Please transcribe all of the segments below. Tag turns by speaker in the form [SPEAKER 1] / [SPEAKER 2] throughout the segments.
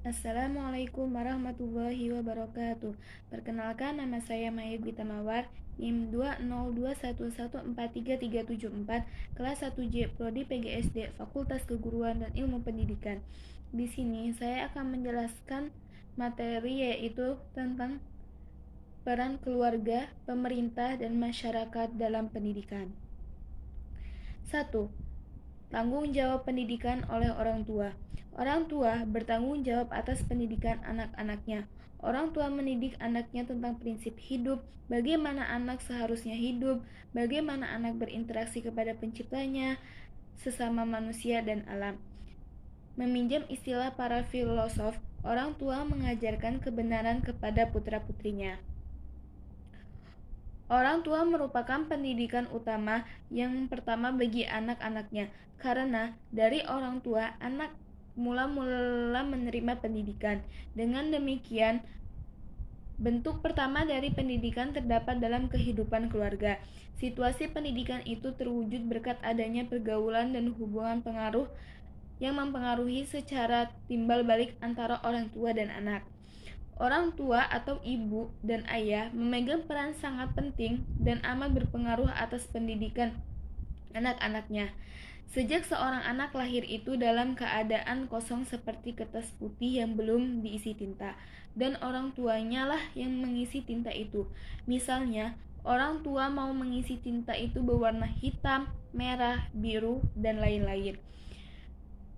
[SPEAKER 1] Assalamualaikum warahmatullahi wabarakatuh. Perkenalkan, nama saya Maya Gwita Mawar, NIM 20211143374, kelas 1J, Prodi PGSD, Fakultas Keguruan dan Ilmu Pendidikan. Di sini saya akan menjelaskan materi yaitu tentang peran keluarga, pemerintah, dan masyarakat dalam pendidikan. 1. Tanggung jawab pendidikan oleh orang tua. Orang tua bertanggung jawab atas pendidikan anak-anaknya. Orang tua mendidik anaknya tentang prinsip hidup, bagaimana anak seharusnya hidup, bagaimana anak berinteraksi kepada penciptanya, sesama manusia dan alam. Meminjam istilah para filosof, orang tua mengajarkan kebenaran kepada putra-putrinya. Orang tua merupakan pendidikan utama yang pertama bagi anak-anaknya, karena dari orang tua anak mula-mula menerima pendidikan. Dengan demikian, bentuk pertama dari pendidikan terdapat dalam kehidupan keluarga. Situasi pendidikan itu terwujud berkat adanya pergaulan dan hubungan pengaruh yang mempengaruhi secara timbal balik antara orang tua dan anak. Orang tua atau ibu dan ayah memegang peran sangat penting dan amat berpengaruh atas pendidikan anak-anaknya. Sejak seorang anak lahir itu dalam keadaan kosong seperti kertas putih yang belum diisi tinta, dan orang tuanya lah yang mengisi tinta itu. Misalnya, orang tua mau mengisi tinta itu berwarna hitam, merah, biru, dan lain-lain.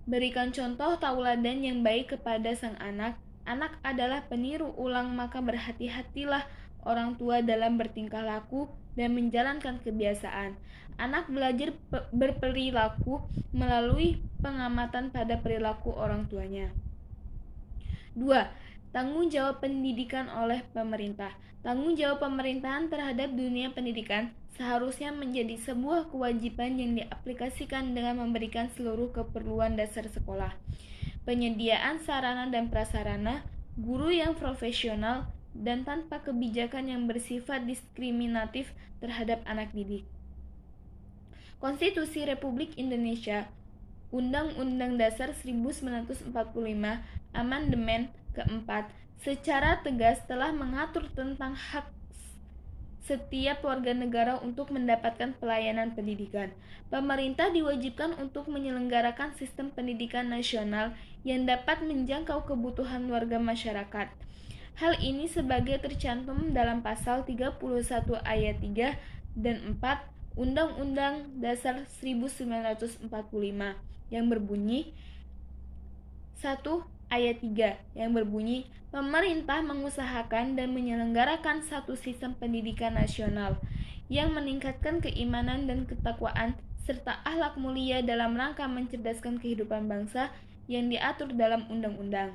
[SPEAKER 1] Berikan contoh tauladan yang baik kepada sang anak. Anak adalah peniru ulang, maka berhati-hatilah orang tua dalam bertingkah laku dan menjalankan kebiasaan. Anak belajar berperilaku melalui pengamatan pada perilaku orang tuanya. 2. Tanggung jawab pendidikan oleh pemerintah. Tanggung jawab pemerintahan terhadap dunia pendidikan seharusnya menjadi sebuah kewajiban yang diaplikasikan dengan memberikan seluruh keperluan dasar sekolah, penyediaan sarana dan prasarana, guru yang profesional, dan tanpa kebijakan yang bersifat diskriminatif terhadap anak didik. Konstitusi Republik Indonesia, Undang-Undang Dasar 1945, Amandemen keempat, secara tegas telah mengatur tentang hak setiap warga negara untuk mendapatkan pelayanan pendidikan. Pemerintah diwajibkan untuk menyelenggarakan sistem pendidikan nasional yang dapat menjangkau kebutuhan warga masyarakat. Hal ini sebagai tercantum dalam pasal 31 ayat 3 dan 4 Undang-Undang Dasar 1945 yang berbunyi 1 ayat 3 yang berbunyi, pemerintah mengusahakan dan menyelenggarakan satu sistem pendidikan nasional yang meningkatkan keimanan dan ketakwaan serta akhlak mulia dalam rangka mencerdaskan kehidupan bangsa yang diatur dalam undang-undang.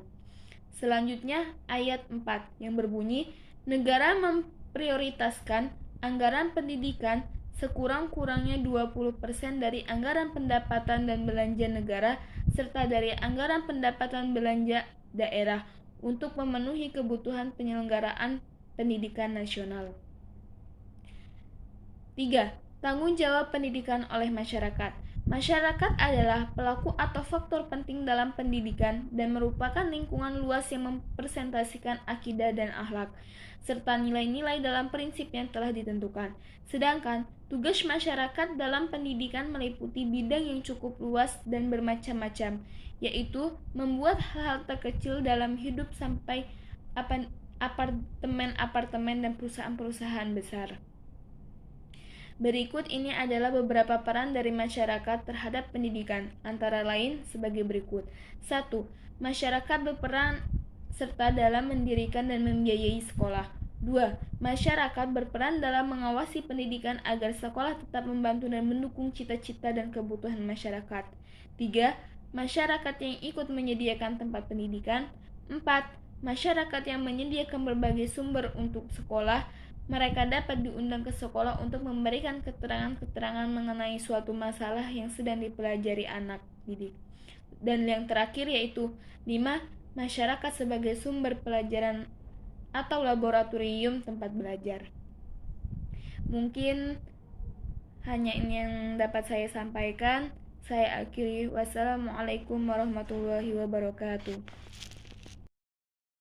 [SPEAKER 1] Selanjutnya ayat 4 yang berbunyi, negara memprioritaskan anggaran pendidikan sekurang-kurangnya 20% dari anggaran pendapatan dan belanja negara serta dari anggaran pendapatan belanja daerah untuk memenuhi kebutuhan penyelenggaraan pendidikan nasional. 3. Tanggung jawab pendidikan oleh masyarakat. Masyarakat adalah pelaku atau faktor penting dalam pendidikan dan merupakan lingkungan luas yang mempresentasikan akidah dan akhlak, serta nilai-nilai dalam prinsip yang telah ditentukan. Sedangkan, tugas masyarakat dalam pendidikan meliputi bidang yang cukup luas dan bermacam-macam, yaitu membuat hal-hal terkecil dalam hidup sampai apartemen-apartemen dan perusahaan-perusahaan besar. Berikut ini adalah beberapa peran dari masyarakat terhadap pendidikan, antara lain sebagai berikut. 1. Masyarakat berperan serta dalam mendirikan dan membiayai sekolah. 2. Masyarakat berperan dalam mengawasi pendidikan agar sekolah tetap membantu dan mendukung cita-cita dan kebutuhan masyarakat. 3. Masyarakat yang ikut menyediakan tempat pendidikan. 4. Masyarakat yang menyediakan berbagai sumber untuk sekolah. Mereka dapat diundang ke sekolah untuk memberikan keterangan-keterangan mengenai suatu masalah yang sedang dipelajari anak didik. Dan yang terakhir yaitu 5. Masyarakat sebagai sumber pelajaran atau laboratorium tempat belajar. Mungkin hanya ini yang dapat saya sampaikan. Saya akhiri. Wassalamualaikum warahmatullahi wabarakatuh.